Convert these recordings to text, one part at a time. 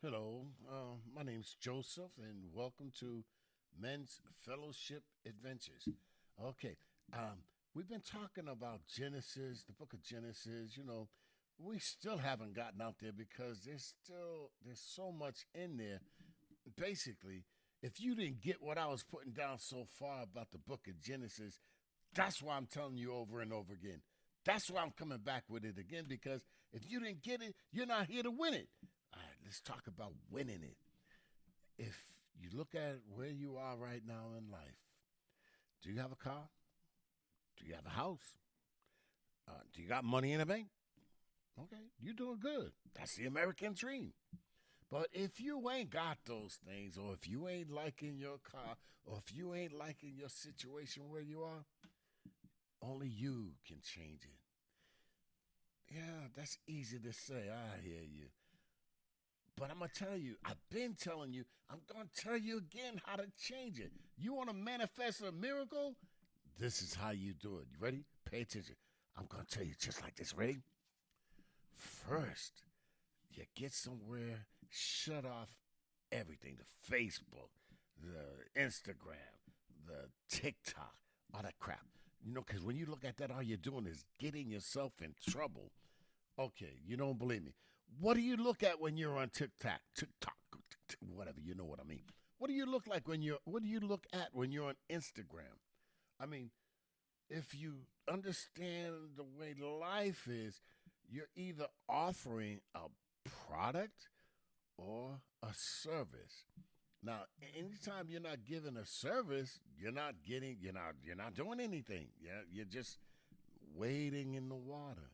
Hello, my name's Joseph, and welcome to Men's Fellowship Adventures. Okay, we've been talking about Genesis, the book of Genesis. We still haven't gotten out there because there's so much in there. Basically, if you didn't get what I was putting down so far about the book of Genesis, that's why I'm telling you over and over again. That's why I'm coming back with it again because if you didn't get it, you're not here to win it. All right, let's talk about winning it. If you look at where you are right now in life, do you have a car? Do you have a house? Do you got money in the bank? Okay, you're doing good. That's the American dream. But if you ain't got those things, or if you ain't liking your car, or if you ain't liking your situation where you are, only you can change it. Yeah, that's easy to say. I hear you. But I'm going to tell you, I've been telling you, I'm going to tell you again how to change it. You want to manifest a miracle? This is how you do it. You ready? Pay attention. I'm going to tell you just like this. Ready? First, you get somewhere, shut off everything, the Facebook, the Instagram, the TikTok, all that crap. Because when you look at that, all you're doing is getting yourself in trouble. Okay, you don't believe me. What do you look at when you're on TikTok? TikTok, whatever, you know what I mean. What do you look at when you're on Instagram? I mean, if you understand the way life is, you're either offering a product or a service. Now, anytime you're not giving a service, you're not doing anything. Yeah, you're just wading in the water.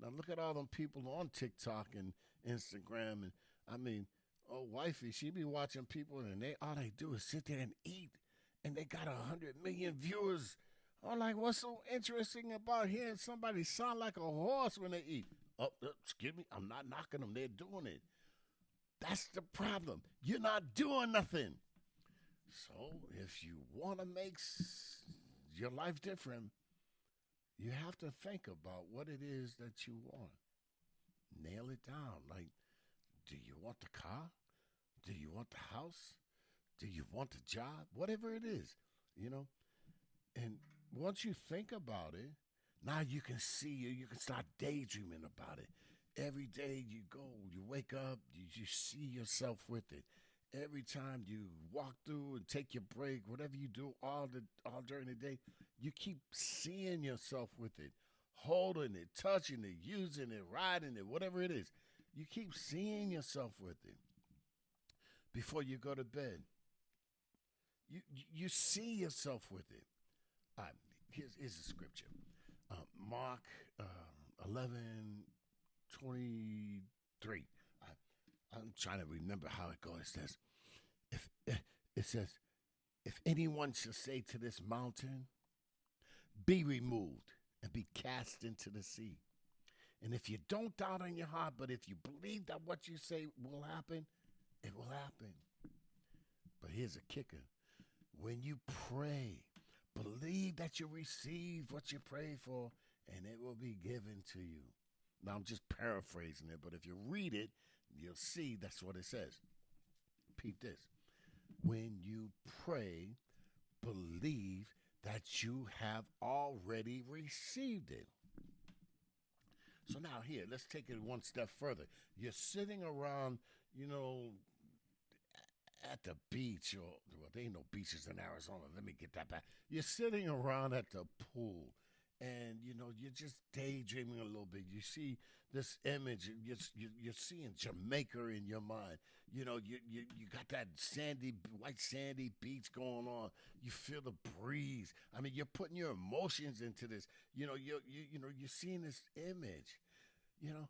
Now look at all them people on TikTok and Instagram, and I mean, oh wifey, she be watching people, and they all they do is sit there and eat, and they got 100 million viewers. I'm like, what's so interesting about hearing somebody sound like a horse when they eat? Oh, excuse me, I'm not knocking them. They're doing it. That's the problem. You're not doing nothing. So if you want to make your life different, you have to think about what it is that you want. Nail it down. Like, do you want the car? Do you want the house? Do you want the job? Whatever it is, you know. And once you think about it, now you can see it. You can start daydreaming about it. Every day you go, you wake up, you see yourself with it. Every time you walk through and take your break, whatever you do all during the day, you keep seeing yourself with it, holding it, touching it, using it, riding it, whatever it is. You keep seeing yourself with it before you go to bed. You see yourself with it. All right, here's the scripture. Mark 11:23. I'm trying to remember how it goes. It says, if it says, if anyone shall say to this mountain, be removed and be cast into the sea. And if you don't doubt in your heart, but if you believe that what you say will happen, it will happen. But here's a kicker. When you pray, believe that you receive what you pray for, and it will be given to you. Now, I'm just paraphrasing it, but if you read it, you'll see that's what it says. Repeat this. When you pray, believe that you have already received it. So now, here, let's take it one step further. You're sitting around, you know, at the beach, or well, there ain't no beaches in Arizona. Let me get that back. You're sitting around at the pool, and you're just daydreaming a little bit. You see this image. You're seeing Jamaica in your mind. You got that white sandy beach going on. You feel the breeze. I mean, you're putting your emotions into this. You're seeing this image. You know,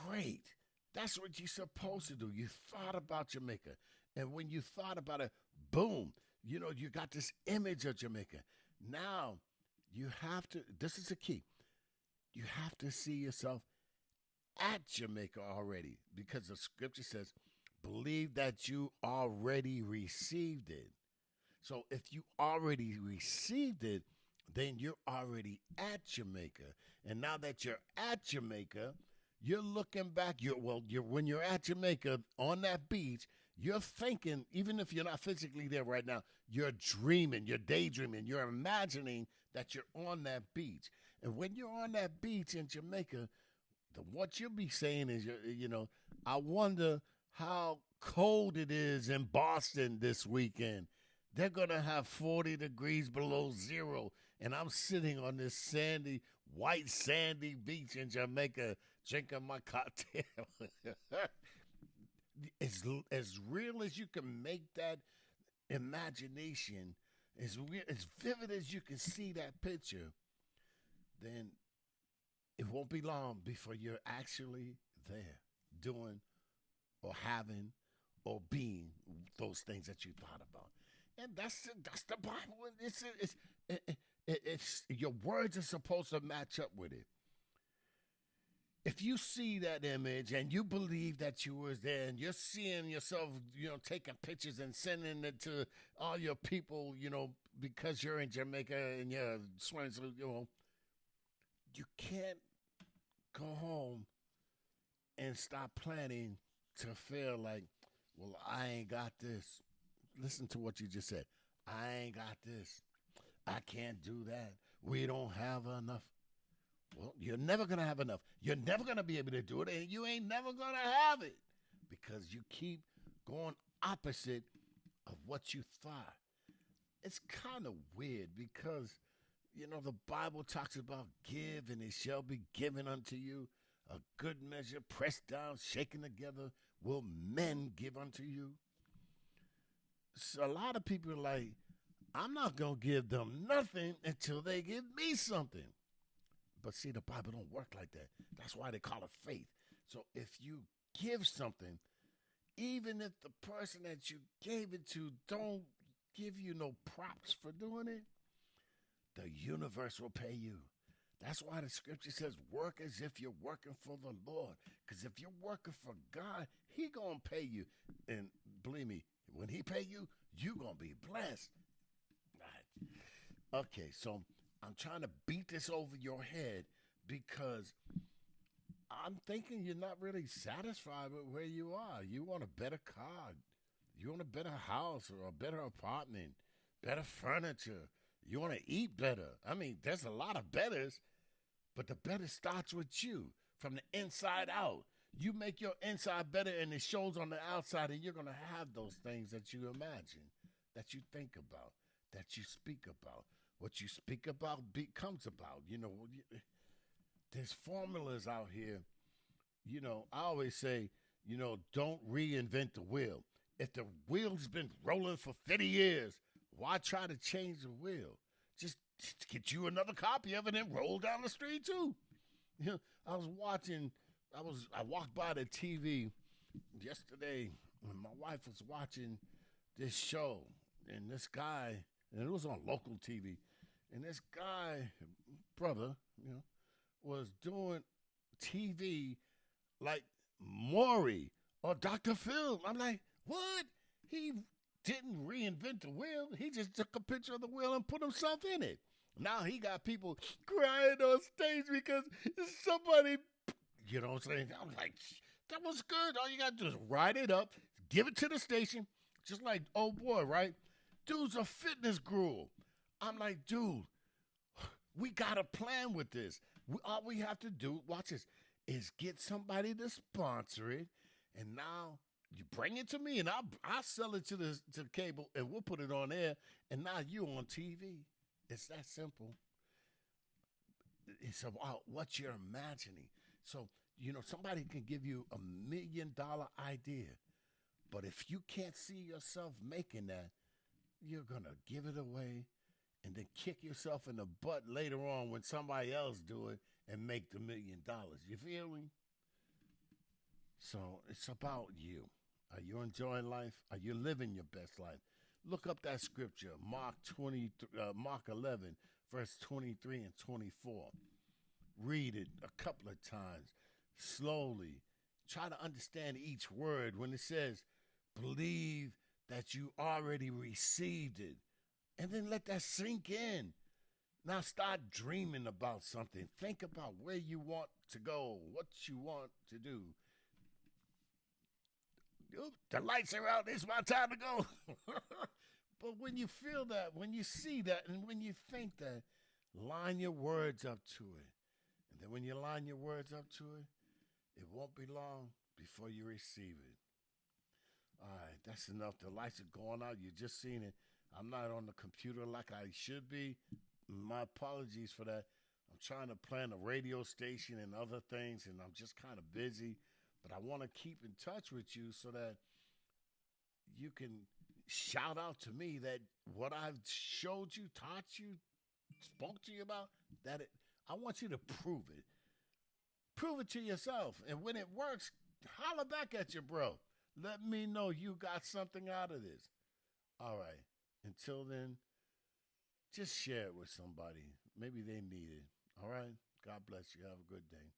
great. That's what you're supposed to do. You thought about Jamaica. And when you thought about it, boom, you got this image of Jamaica. Now, this is the key. You have to see yourself at Jamaica already because the scripture says, believe that you already received it. So if you already received it, then you're already at Jamaica. And now that you're at Jamaica, You're looking back. You're when you're at Jamaica on that beach. You're thinking, even if you're not physically there right now, you're dreaming, you're daydreaming, you're imagining that you're on that beach. And when you're on that beach in Jamaica, what you'll be saying is, I wonder how cold it is in Boston this weekend. They're going to have 40 degrees below zero. And I'm sitting on this white sandy beach in Jamaica drinking my cocktail. as real as you can make that imagination, as vivid as you can see that picture, then it won't be long before you're actually there doing or having or being those things that you thought about. And that's the Bible. It's your words are supposed to match up with it. If you see that image and you believe that you was there and you're seeing yourself, taking pictures and sending it to all your people, because you're in Jamaica and you're swimming, you can't go home and stop planning to feel like, well, I ain't got this. Listen to what you just said. I ain't got this. I can't do that. We don't have enough. Well, you're never going to have enough. You're never going to be able to do it, and you ain't never going to have it because you keep going opposite of what you thought. It's kind of weird because, the Bible talks about give, and it shall be given unto you. A good measure, pressed down, shaken together, will men give unto you. So a lot of people are like, I'm not going to give them nothing until they give me something. But see, the Bible don't work like that. That's why they call it faith. So if you give something, even if the person that you gave it to don't give you no props for doing it, the universe will pay you. That's why the scripture says, work as if you're working for the Lord. Because if you're working for God, he going to pay you. And believe me, when he pay you, you going to be blessed. Right. Okay, so I'm trying to beat this over your head because I'm thinking you're not really satisfied with where you are. You want a better car. You want a better house or a better apartment, better furniture. You want to eat better. I mean, there's a lot of betters, but the better starts with you from the inside out. You make your inside better and it shows on the outside, and you're going to have those things that you imagine, that you think about, that you speak about. What you speak about becomes about. There's formulas out here. I always say, don't reinvent the wheel. If the wheel's been rolling for 50 years, why try to change the wheel? Just get you another copy of it and roll down the street too. I walked by the TV yesterday when my wife was watching this show, and this guy, and it was on local TV, and this guy, brother, was doing TV like Maury or Dr. Phil. I'm like, what? He didn't reinvent the wheel. He just took a picture of the wheel and put himself in it. Now he got people crying on stage because somebody, what I'm saying? I'm like, that was good. All you got to do is write it up, give it to the station, just like, oh boy, right? Dude's a fitness guru. I'm like, dude, we got a plan with this. All we have to do, watch this, is get somebody to sponsor it, and now you bring it to me, and I'll sell it to the cable, and we'll put it on air, and now you on TV. It's that simple. It's about what you're imagining. So, somebody can give you $1 million idea, but if you can't see yourself making that, you're going to give it away and then kick yourself in the butt later on when somebody else do it and make the $1 million. You feel me? So it's about you. Are you enjoying life? Are you living your best life? Look up that scripture, Mark 11, verse 23 and 24. Read it a couple of times, slowly. Try to understand each word. When it says, believe that you already received it, and then let that sink in. Now start dreaming about something. Think about where you want to go, what you want to do. Oop, the lights are out. It's my time to go. But when you feel that, when you see that, and when you think that, line your words up to it. And then when you line your words up to it, it won't be long before you receive it. All right, that's enough. The lights are going out. You just seen it. I'm not on the computer like I should be. My apologies for that. I'm trying to plan a radio station and other things, and I'm just kind of busy. But I want to keep in touch with you so that you can shout out to me that what I've showed you, taught you, spoke to you about, that it, I want you to prove it. Prove it to yourself. And when it works, holler back at your bro. Let me know you got something out of this. All right. Until then, just share it with somebody. Maybe they need it. All right. God bless you. Have a good day.